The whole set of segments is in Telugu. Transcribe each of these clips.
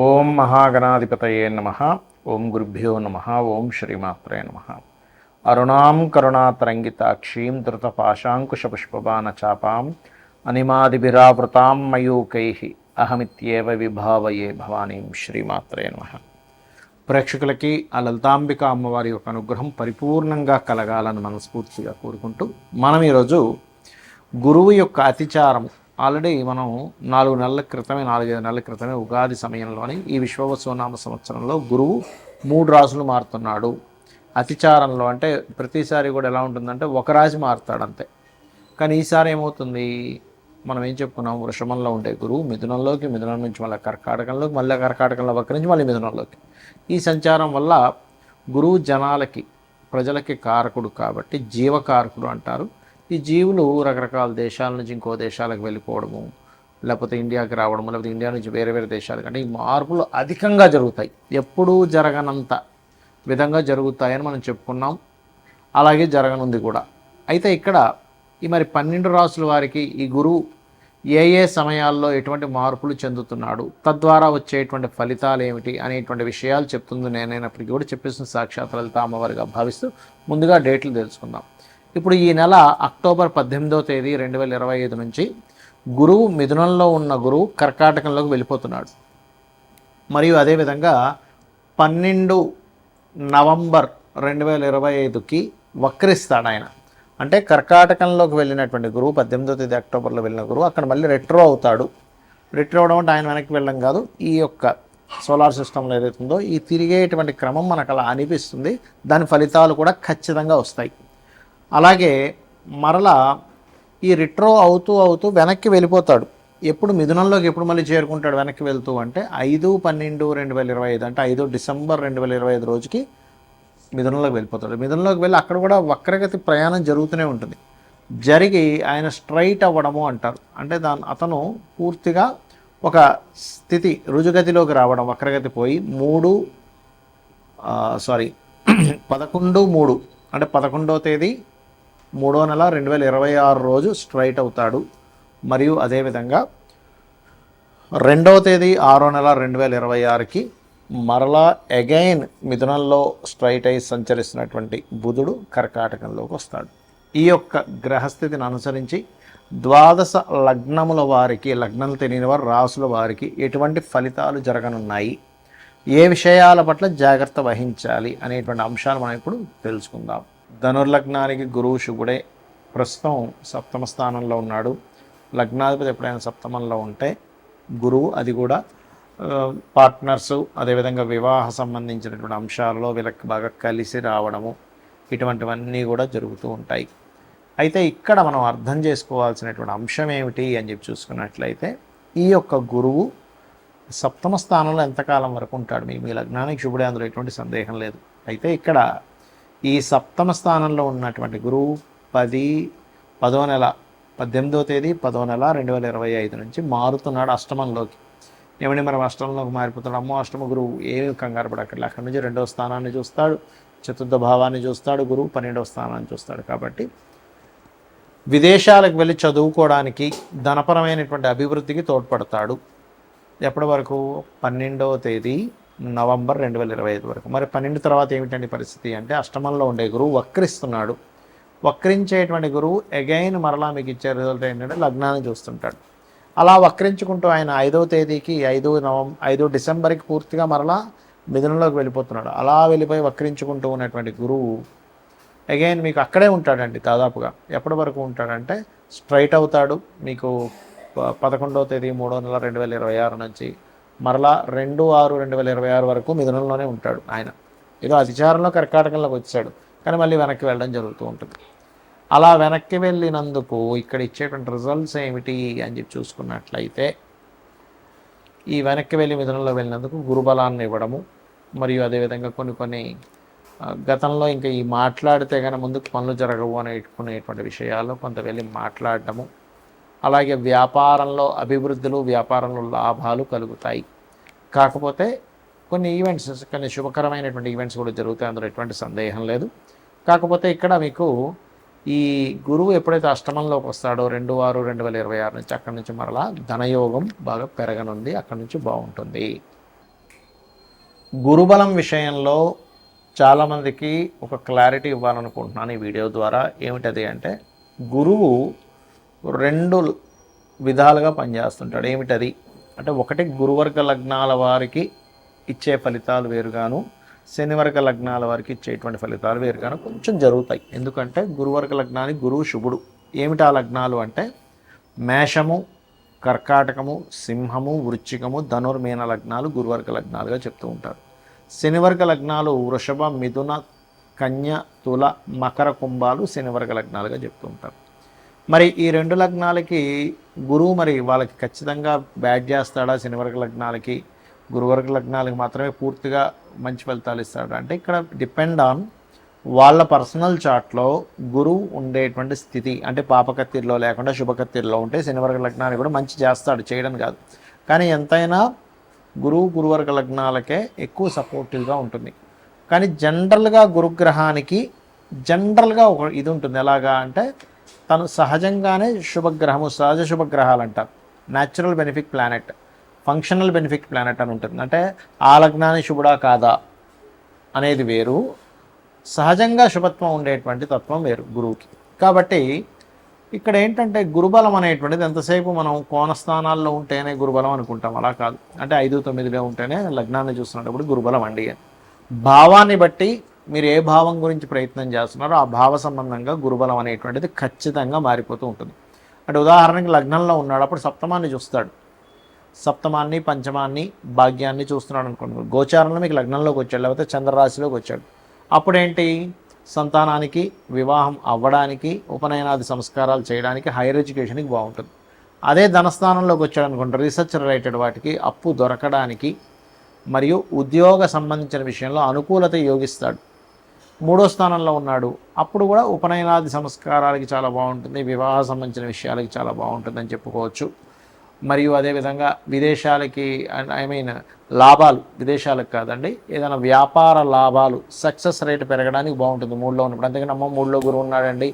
ఓం మహాగణాధిపతయే నమః. ఓం గురుభ్యో నమః. ఓం శ్రీమాత్రే నమః. అరుణాం కరుణాతరంగితాక్షీం ధృతపాశాంకుశపుష్పబాణచాపాం అనిమాదిభిరావృతాం మయూకైః అహమిత్యేవ విభావయే భవానీం. శ్రీమాత్రే నమః. ప్రేక్షకులకి ఆ లలితాంబిక అమ్మవారి యొక్క అనుగ్రహం పరిపూర్ణంగా కలగాలని మనస్ఫూర్తిగా కోరుకుంటూ మనం ఈరోజు గురువు యొక్క అతిచారం ఆల్రెడీ మనం 4 నెలల క్రితమే 4-5 నెలల క్రితమే ఉగాది సమయంలోని ఈ విశ్వవసునామ సంవత్సరంలో గురువు 3 రాశులు మారుతున్నాడు అతిచారంలో. అంటే ప్రతిసారి కూడా ఎలా ఉంటుందంటే ఒక రాశి మారుతాడు అంతే. కానీ ఈసారి ఏమవుతుంది, మనం ఏం చెప్పుకున్నాం, వృషభంలో ఉండే గురువు మిథునంలోకి, మిథునం నుంచి మళ్ళీ కర్కాటకంలోకి, మళ్ళీ కర్కాటకంలో వక్రించి మళ్ళీ మిథునంలోకి. ఈ సంచారం వల్ల గురువు జనాలకి ప్రజలకి కారకుడు కాబట్టి జీవకారకుడు అంటారు. ఈ జీవులు రకరకాల దేశాల నుంచి ఇంకో దేశాలకు వెళ్ళిపోవడము, లేకపోతే ఇండియాకి రావడము, లేకపోతే ఇండియా నుంచి వేరే వేరే దేశాలకు, అంటే ఈ మార్పులు అధికంగా జరుగుతాయి. ఎప్పుడూ జరగనంత విధంగా జరుగుతాయని మనం చెప్పుకున్నాం. అలాగే జరగనుంది కూడా. అయితే ఇక్కడ ఈ మరి 12 రాసుల వారికి ఈ గురువు ఏ ఏ సమయాల్లో ఎటువంటి మార్పులు చెందుతున్నాడు, తద్వారా వచ్చేటువంటి ఫలితాలు ఏమిటి అనేటువంటి విషయాలు చెప్తుంది నేనైనప్పటికీ కూడా చెప్పేసిన సాక్షాత్ లలిత అమ్మవారిగా భావిస్తూ ముందుగా డేట్లు తెలుసుకుందాం. ఇప్పుడు ఈ నెల అక్టోబర్ 18వ తేదీ 2025 నుంచి గురువు మిథునంలో ఉన్న గురువు కర్కాటకంలోకి వెళ్ళిపోతున్నాడు. మరియు అదేవిధంగా 12 నవంబర్ 2025కి వక్రిస్తాడు ఆయన. అంటే కర్కాటకంలోకి వెళ్ళినటువంటి గురువు 18వ తేదీ అక్టోబర్లో వెళ్ళిన గురువు అక్కడ మళ్ళీ రెట్రో అవుతాడు. రెట్రో అవడం అంటే ఆయన వెనక్కి వెళ్ళడం కాదు, ఈ యొక్క సోలార్ సిస్టంలో ఏదైతుందో ఈ తిరిగేటువంటి క్రమం మనకు అలా అనిపిస్తుంది. దాని ఫలితాలు కూడా ఖచ్చితంగా వస్తాయి. అలాగే మరలా ఈ రిట్రో అవుతూ అవుతూ వెనక్కి వెళ్ళిపోతాడు. ఎప్పుడు మిథునంలోకి ఎప్పుడు మళ్ళీ చేరుకుంటాడు వెనక్కి వెళ్తూ అంటే 5/12/2025 అంటే 5 డిసెంబర్ 2025 రోజుకి మిథునంలోకి వెళ్ళిపోతాడు. మిథునంలోకి వెళ్ళి అక్కడ కూడా వక్రగతి ప్రయాణం జరుగుతూనే ఉంటుంది. జరిగి ఆయన స్ట్రైట్ అవ్వడము అంటారు. అంటే అతను పూర్తిగా ఒక స్థితి రుజుగతిలోకి రావడం, వక్రగతి పోయి 11/3 అంటే 11వ తేదీ 3వ నెల 2026 రోజు స్ట్రైట్ అవుతాడు. మరియు అదేవిధంగా 2వ తేదీ 6వ నెల 2026కి మరలా అగైన్ మిథునంలో స్ట్రైట్ అయి సంచరిస్తున్నటువంటి బుధుడు కర్కాటకంలోకి వస్తాడు. ఈ యొక్క గ్రహస్థితిని అనుసరించి ద్వాదశ లగ్నముల వారికి, లగ్నం తెలియని వారు రాసుల వారికి ఎటువంటి ఫలితాలు జరగనున్నాయి, ఏ విషయాల పట్ల జాగ్రత్త వహించాలి అనేటువంటి అంశాలు మనం ఇప్పుడు తెలుసుకుందాం. ధనుర్లగ్నానికి గురువు శుభుడే ప్రస్తుతం 7వ స్థానంలో ఉన్నాడు. లగ్నాధిపతి ఎప్పుడైనా 7మంలో ఉంటే గురువు, అది కూడా పార్ట్నర్సు, అదేవిధంగా వివాహ సంబంధించినటువంటి అంశాలలో వీళ్ళకి బాగా కలిసి రావడము, ఇటువంటివన్నీ కూడా జరుగుతూ ఉంటాయి. అయితే ఇక్కడ మనం అర్థం చేసుకోవాల్సినటువంటి అంశం ఏమిటి అని చెప్పి చూసుకున్నట్లయితే, ఈ యొక్క గురువు 7వ స్థానంలో ఎంతకాలం వరకు ఉంటాడు, మీ లగ్నానికి శుభుడే, అందులో ఎటువంటి సందేహం లేదు. అయితే ఇక్కడ ఈ 7వ స్థానంలో ఉన్నటువంటి గురువు 10వ నెల 18వ తేదీ 10వ నెల 2025 నుంచి మారుతున్నాడు అష్టమంలోకి. ఏమండి మనం అష్టమంలోకి మారిపోతాడు, అమ్మో అష్టమ గురువు, ఏమి కంగారు పడక్కర్లే. అక్కడి నుంచి 2వ స్థానాన్ని చూస్తాడు, చతుర్థ భావాన్ని చూస్తాడు గురువు, 12వ స్థానాన్ని చూస్తాడు. కాబట్టి విదేశాలకు వెళ్ళి చదువుకోవడానికి, ధనపరమైనటువంటి అభివృద్ధికి తోడ్పడతాడు. ఎప్పటి వరకు? 12వ తేదీ నవంబర్ 2025 వరకు. మరి 12 తర్వాత ఏమిటండి పరిస్థితి అంటే, అష్టమంలో ఉండే గురువు వక్రిస్తున్నాడు. వక్రించేటువంటి గురువు అగైన్ మరలా మీకు ఇచ్చే రిజల్ట్ ఏంటంటే లగ్నాన్ని చూస్తుంటాడు. అలా వక్రించుకుంటూ ఆయన 5వ తేదీకి 5 డిసెంబర్కి పూర్తిగా మరలా మిథునంలోకి వెళ్ళిపోతున్నాడు. అలా వెళ్ళిపోయి వక్రించుకుంటూ ఉన్నటువంటి గురువు అగైన్ మీకు అక్కడే ఉంటాడండి దాదాపుగా. ఎప్పటి వరకు ఉంటాడంటే స్ట్రైట్ అవుతాడు మీకు 11వ తేదీ 3వ నెల 2026 నుంచి మరలా 2/6/2026 వరకు మిథునంలోనే ఉంటాడు ఆయన. ఏదో అతిచారంలో కర్కాటకంలోకి వచ్చాడు, కానీ మళ్ళీ వెనక్కి వెళ్ళడం జరుగుతూ ఉంటుంది. అలా వెనక్కి వెళ్ళినందుకు ఇక్కడ ఇచ్చేటువంటి రిజల్ట్స్ ఏమిటి అని చెప్పి చూసుకున్నట్లయితే, ఈ వెనక్కి వెళ్ళి మిథునంలో వెళ్ళినందుకు గురుబలాన్ని ఇవ్వడము, మరియు అదేవిధంగా కొన్ని గతంలో ఇంకా ఈ మాట్లాడితే కానీ ముందుకు పనులు జరగవు అనేటువంటి విషయాలు కొంత వెళ్ళి మాట్లాడటము, అలాగే వ్యాపారంలో అభివృద్ధులు, వ్యాపారంలో లాభాలు కలుగుతాయి. కాకపోతే కొన్ని ఈవెంట్స్, కొన్ని శుభకరమైనటువంటి ఈవెంట్స్ కూడా జరుగుతాయి, అందులో ఎటువంటి సందేహం లేదు. కాకపోతే ఇక్కడ మీకు ఈ గురువు ఎప్పుడైతే అష్టమంలోకి వస్తాడో 2/6/2026 నుంచి, అక్కడి నుంచి మరలా ధనయోగం బాగా పెరగనుంది, అక్కడి నుంచి బాగుంటుంది. గురుబలం విషయంలో చాలామందికి ఒక క్లారిటీ ఇవ్వాలనుకుంటున్నాను ఈ వీడియో ద్వారా. ఏమిటది అంటే, గురువు 2 విధాలుగా పనిచేస్తుంటాడు. ఏమిటది అంటే, ఒకటి గురువర్గ లగ్నాల వారికి ఇచ్చే ఫలితాలు వేరుగాను, శనివర్గ లగ్నాల వారికి ఇచ్చేటువంటి ఫలితాలు వేరుగాను కొంచెం జరుగుతాయి. ఎందుకంటే గురువర్గ లగ్నానికి గురువు శుభుడు. ఏమిటి ఆ లగ్నాలు అంటే, మేషము, కర్కాటకము, సింహము, వృశ్చికము, ధనుర్మీన లగ్నాలు గురువర్గ లగ్నాలుగా చెప్తూ ఉంటారు. శనివర్గ లగ్నాలు వృషభ, మిథున, కన్య, తుల, మకర, కుంభాలు శనివర్గ లగ్నాలుగా చెప్తూ ఉంటారు. మరి ఈ 2 లగ్నాలకి గురువు మరి వాళ్ళకి ఖచ్చితంగా బ్యాడ్ చేస్తాడా? శనివర్గ లగ్నాలకి గురువర్గ లగ్నాలకి మాత్రమే పూర్తిగా మంచి ఫలితాలు ఇస్తాడు అంటే, ఇక్కడ డిపెండ్ ఆన్ వాళ్ళ పర్సనల్ చార్ట్లో గురువు ఉండేటువంటి స్థితి. అంటే పాపకత్తిరిలో లేకుండా శుభకత్తిరిలో ఉంటే శనివర్గ లగ్నానికి కూడా మంచి చేస్తాడు, చేయడం కాదు. కానీ ఎంతైనా గురువర్గ లగ్నాలకే ఎక్కువ సపోర్టివ్గా ఉంటుంది. కానీ జనరల్గా గురుగ్రహానికి జనరల్గా ఒక ఇది ఉంటుంది. ఎలాగా అంటే, తను సహజంగానే శుభగ్రహము, సహజ శుభగ్రహాలు అంటారు. Natural benefit planet, functional benefit planet అని ఉంటుంది. అంటే ఆ లగ్నాన్ని శుభుడా కాదా అనేది వేరు, సహజంగా శుభత్వం ఉండేటువంటి తత్వం వేరు గురువుకి. కాబట్టి ఇక్కడ ఏంటంటే, గురుబలం అనేటువంటిది ఎంతసేపు మనం కోణస్థానాల్లో ఉంటేనే గురుబలం అనుకుంటాం. అలా కాదు. అంటే 5, 9లో ఉంటేనే లగ్నాన్ని చూస్తున్నప్పుడు గురుబలం అండి అని. భావాన్ని బట్టి మీరు ఏ భావం గురించి ప్రయత్నం చేస్తున్నారో ఆ భావ సంబంధంగా గురుబలం అనేటువంటిది ఖచ్చితంగా మారిపోతూ ఉంటుంది. అంటే ఉదాహరణకి లగ్నంలో ఉన్నాడు, అప్పుడు సప్తమాన్ని చూస్తాడు. సప్తమాన్ని, పంచమాన్ని, భాగ్యాన్ని చూస్తున్నాడు అనుకోండి. గోచారంలో మీకు లగ్నంలోకి వచ్చాడు, లేకపోతే చంద్రరాశిలోకి వచ్చాడు. అప్పుడేంటి, సంతానానికి, వివాహం అవ్వడానికి, ఉపనయనాది సంస్కారాలు చేయడానికి, హైయర్ ఎడ్యుకేషన్కి బాగుంటుంది. అదే ధనస్థానంలోకి వచ్చాడు అనుకోండి, రీసెర్చ్ రిలేటెడ్ వాటికి, అప్పు దొరకడానికి మరియు ఉద్యోగ సంబంధించిన విషయంలో అనుకూలత యోగిస్తాడు. 3వ స్థానంలో ఉన్నాడు, అప్పుడు కూడా ఉపనయనాది సంస్కారాలకి చాలా బాగుంటుంది, వివాహ సంబంధించిన విషయాలకి చాలా బాగుంటుందని చెప్పుకోవచ్చు. మరియు అదేవిధంగా విదేశాలకి, లాభాలు, విదేశాలకు కాదండి, ఏదైనా వ్యాపార లాభాలు, సక్సెస్ రేట్ పెరగడానికి బాగుంటుంది 3లో ఉన్నప్పుడు. అంతేగాని 3లో గురువు ఉన్నాడండి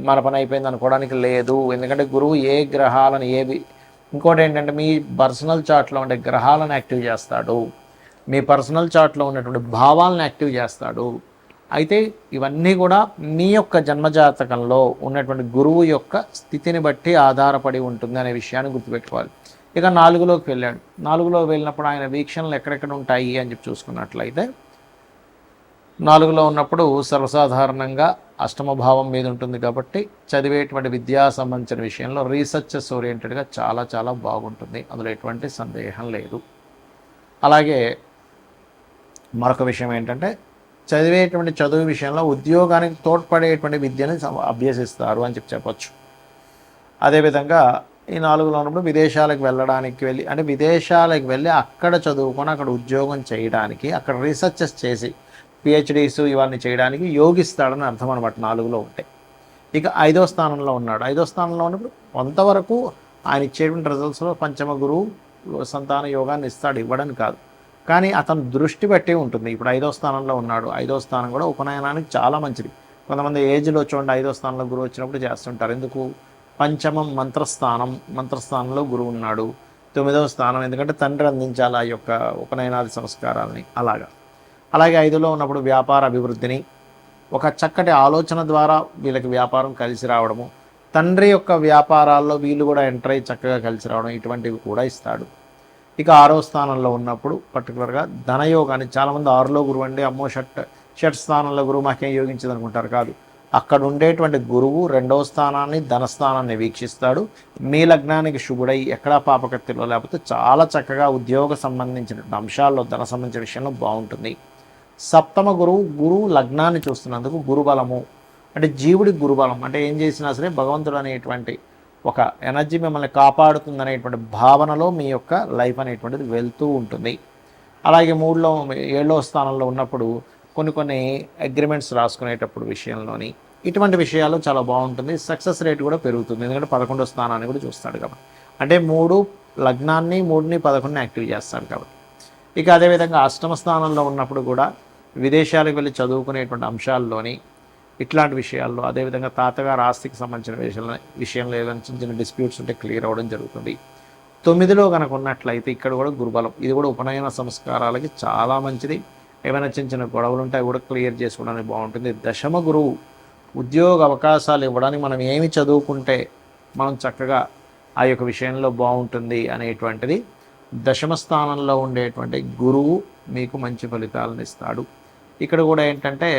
మన పని అయిపోయింది అనుకోవడానికి లేదు. ఎందుకంటే గురువు ఏ గ్రహాలను ఇంకోటి ఏంటంటే, మీ పర్సనల్ చార్ట్లో ఉండే గ్రహాలను యాక్టివ్ చేస్తాడు, మీ పర్సనల్ చార్ట్లో ఉన్నటువంటి భావాలను యాక్టివ్ చేస్తాడు. అయితే ఇవన్నీ కూడా మీ యొక్క జన్మజాతకంలో ఉన్నటువంటి గురువు యొక్క స్థితిని బట్టి ఆధారపడి ఉంటుంది అనే విషయాన్ని గుర్తుపెట్టుకోవాలి. ఇక 4లోకి వెళ్ళాడు. 4లో వెళ్ళినప్పుడు ఆయన వీక్షణలు ఎక్కడెక్కడ ఉంటాయి అని చెప్పి చూసుకున్నట్లయితే, 4లో ఉన్నప్పుడు సర్వసాధారణంగా అష్టమ భావం మీద ఉంటుంది. కాబట్టి చదివేటువంటి విద్యా సంబంధించిన విషయంలో రీసెర్చెస్ ఓరియంటెడ్గా చాలా చాలా బాగుంటుంది, అందులో ఎటువంటి సందేహం లేదు. అలాగే మరొక విషయం ఏంటంటే, చదివేటువంటి చదువు విషయంలో ఉద్యోగానికి తోడ్పడేటువంటి విద్యను అభ్యసిస్తారు అని చెప్పొచ్చు. అదేవిధంగా ఈ 4లో ఉన్నప్పుడు విదేశాలకు విదేశాలకు వెళ్ళి అక్కడ చదువుకొని అక్కడ ఉద్యోగం చేయడానికి, అక్కడ రీసెర్చెస్ చేసి పిహెచ్డీస్ ఇవన్నీ చేయడానికి యోగిస్తాడని అర్థం అనమాట 4లో ఉంటే. ఇక 5వ స్థానంలో ఉన్నాడు. 5వ స్థానంలో ఉన్నప్పుడు కొంతవరకు ఆయన ఇచ్చేటువంటి రిజల్ట్స్లో పంచమ గురువు సంతాన యోగాన్ని ఇస్తాడు, ఇవ్వడం కాదు. కానీ అతను దృష్టి బట్టి ఉంటుంది. ఇప్పుడు 5వ స్థానంలో ఉన్నాడు, 5వ స్థానం కూడా ఉపనయనానికి చాలా మంచిది. కొంతమంది ఏజ్లో చూడండి 5వ స్థానంలో గురువు వచ్చినప్పుడు చేస్తుంటారు. ఎందుకు? పంచమం మంత్రస్థానంలో గురువు ఉన్నాడు. 9వ స్థానం ఎందుకంటే తండ్రి అందించాలి ఆ యొక్క ఉపనయనాది సంస్కారాలని. అలాగే 5లో ఉన్నప్పుడు వ్యాపార అభివృద్ధిని, ఒక చక్కటి ఆలోచన ద్వారా వీళ్ళకి వ్యాపారం కలిసి రావడము, తండ్రి యొక్క వ్యాపారాల్లో వీళ్ళు కూడా ఎంటర్ అయ్యి చక్కగా కలిసి రావడం, ఇటువంటివి కూడా ఇస్తాడు. ఇక 6వ స్థానంలో ఉన్నప్పుడు పర్టికులర్గా ధనయోగాన్ని, చాలామంది 6లో గురువు అండి అమ్మో షట్ స్థానంలో గురువు మాకేం యోగించదు అనుకుంటారు. కాదు, అక్కడ ఉండేటువంటి గురువు 2వ స్థానాన్ని, ధనస్థానాన్ని వీక్షిస్తాడు. మీ లగ్నానికి శుభుడై ఎక్కడా పాపకత్తిలో లేకపోతే చాలా చక్కగా ఉద్యోగ సంబంధించిన అంశాల్లో, ధన సంబంధించిన విషయంలో బాగుంటుంది. సప్తమ గురువు లగ్నాన్ని చూస్తున్నందుకు గురుబలము అంటే జీవుడి గురుబలం అంటే ఏం చేసినా సరే భగవంతుడు అనేటువంటి ఒక ఎనర్జీ మిమ్మల్ని కాపాడుతుంది అనేటువంటి భావనలో మీ యొక్క లైఫ్ అనేటువంటిది వెళ్తూ ఉంటుంది. అలాగే 7వ స్థానంలో ఉన్నప్పుడు కొన్ని అగ్రిమెంట్స్ రాసుకునేటప్పుడు విషయంలోని ఇటువంటి విషయాలు చాలా బాగుంటుంది. సక్సెస్ రేట్ కూడా పెరుగుతుంది, ఎందుకంటే 11వ స్థానాన్ని కూడా చూస్తాడు కాబట్టి. అంటే 3 లగ్నాన్ని, 3ని, 11ని యాక్టివ్ చేస్తాడు కాబట్టి. ఇక అదేవిధంగా అష్టమ స్థానంలో ఉన్నప్పుడు కూడా విదేశాలకు వెళ్ళి చదువుకునేటువంటి అంశాల్లోని ఇట్లాంటి విషయాల్లో, అదేవిధంగా తాతగారు ఆస్తికి సంబంధించిన విషయంలో ఏదైనా చిన్న చిన్న డిస్ప్యూట్స్ ఉంటే క్లియర్ అవ్వడం జరుగుతుంది. 9లో కనుక ఉన్నట్లయితే ఇక్కడ కూడా గురుబలం, ఇది కూడా ఉపనయన సంస్కారాలకి చాలా మంచిది. ఏమైనా చిన్న చిన్న గొడవలు ఉంటే అవి కూడా క్లియర్ చేసుకోవడానికి బాగుంటుంది. దశమ గురువు ఉద్యోగ అవకాశాలు ఇవ్వడానికి మనం ఏమి చదువుకుంటే మనం చక్కగా ఆ యొక్క విషయంలో బాగుంటుంది అనేటువంటిది దశమ స్థానంలో ఉండేటువంటి గురువు మీకు మంచి ఫలితాలను ఇస్తాడు. ఇక్కడ కూడా ఏంటంటే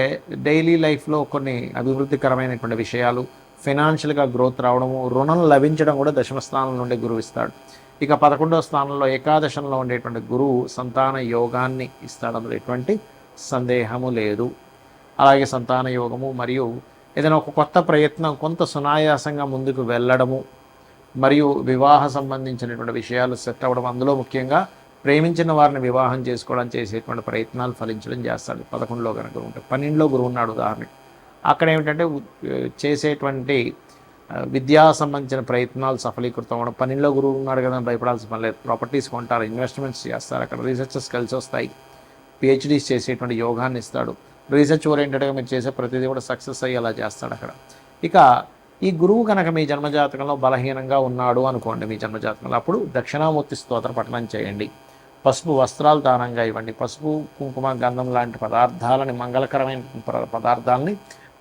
డైలీ లైఫ్లో కొన్ని అభివృద్ధికరమైనటువంటి విషయాలు, ఫైనాన్షియల్గా గ్రోత్ రావడము, రుణం లభించడం కూడా దశమ స్థానం నుండి గురువు ఇస్తాడు. ఇక 11వ స్థానంలో ఏకాదశంలో ఉండేటువంటి గురువు సంతాన యోగాన్ని ఇస్తాడు, అందులో ఎటువంటి సందేహము లేదు. అలాగే సంతాన యోగము మరియు ఏదైనా ఒక కొత్త ప్రయత్నం కొంత సునాయాసంగా ముందుకు వెళ్ళడము మరియు వివాహ సంబంధించినటువంటి విషయాలు సెట్ అవ్వడం, అందులో ముఖ్యంగా ప్రేమించిన వారిని వివాహం చేసుకోవడం చేసేటువంటి ప్రయత్నాలు ఫలించడం చేస్తాడు 11లో కనుక ఉంటే. 12లో గురువు ఉన్నాడు ఉదాహరణకి, అక్కడ ఏమిటంటే చేసేటువంటి విద్యా సంబంధించిన ప్రయత్నాలు సఫలీకృతం అవ్వడం. 12లో గురువు ఉన్నాడు కదా భయపడాల్సిన పని లేదు. ప్రాపర్టీస్ కొంటారు, ఇన్వెస్ట్మెంట్స్ చేస్తారు, అక్కడ రీసెర్చెస్ కలిసి వస్తాయి, పిహెచ్డీస్ చేసేటువంటి యోగాన్ని ఇస్తాడు. రీసెర్చ్ ఓరియంటెడ్గా మీరు చేసే ప్రతిదీ కూడా సక్సెస్ అయ్యేలా చేస్తాడు అక్కడ. ఇక ఈ గురువు కనుక మీ జన్మజాతకంలో బలహీనంగా ఉన్నాడు అనుకోండి, మీ జన్మజాతకంలో, అప్పుడు దక్షిణామూర్తి స్తోత్ర పఠనం చేయండి, పసుపు వస్త్రాలు దానంగా ఇవ్వండి, పసుపు కుంకుమ గంధం లాంటి పదార్థాలని, మంగళకరమైన పదార్థాలని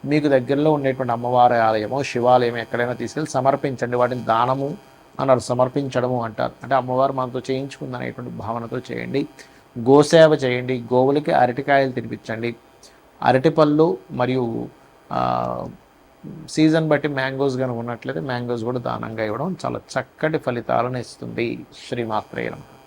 మీకు దగ్గరలో ఉండేటువంటి అమ్మవారి ఆలయమో శివాలయం ఎక్కడైనా తీసుకెళ్ళి సమర్పించండి. వాటిని దానము అన్నారు, సమర్పించడము అంటారు. అంటే అమ్మవారు మనతో చేయించుకుందనేటువంటి భావనతో చేయండి. గోసేవ చేయండి, గోవులకి అరటికాయలు తినిపించండి, అరటిపళ్ళు మరియు సీజన్ బట్టి మ్యాంగోస్ కనుక ఉన్నట్లయితే మ్యాంగోస్ కూడా దానంగా ఇవ్వడం చాలా చక్కటి ఫలితాలను ఇస్తుంది. శ్రీమాత్రే నమః.